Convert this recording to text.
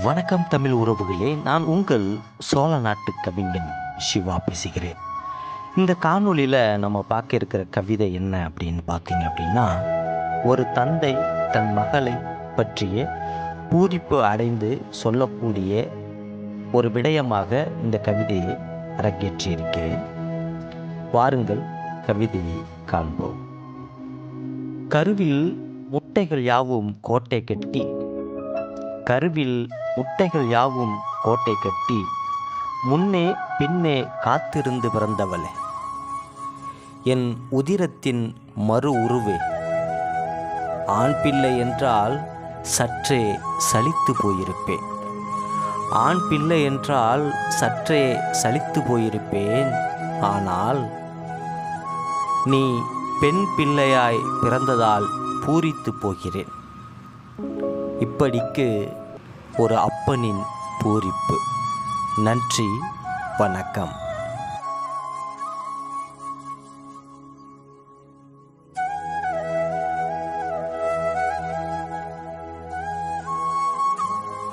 வணக்கம் தமிழ் உறவுகளே, நான் உங்கள் சோழ நாட்டு கவிஞன் சிவா பேசுகிறேன். இந்த காணொளியில் நம்ம பார்க்க இருக்கிற கவிதை என்ன அப்படின்னு பார்த்தீங்க அப்படின்னா, ஒரு தந்தை தன் மகளை பற்றிய பூரிப்பு அடைந்து சொல்லக்கூடிய ஒரு விடயமாக இந்த கவிதையை அரங்கேற்றியிருக்கிறேன். வாருங்கள் கவிதையை காண்போம். கருவில் முட்டைகள் யாவும் கோட்டை கட்டி, கருவில் முட்டைகள் யாவும் கோட்டை கட்டி, முன்னே பின்னே காத்திருந்து பிறந்தவளே, என் உதிரத்தின் மறு உருவே, ஆண் பிள்ளை என்றால் சற்றே சலித்து போயிருப்பேன். ஆண் பிள்ளை என்றால் சற்றே சலித்து போயிருப்பேன். ஆனால் நீ பெண் பிள்ளையாய் பிறந்ததால் பூரித்து போகிறேன். இப்படிக்கு ஒரு அப்பனின் பூரிப்பு. நன்றி, வணக்கம்.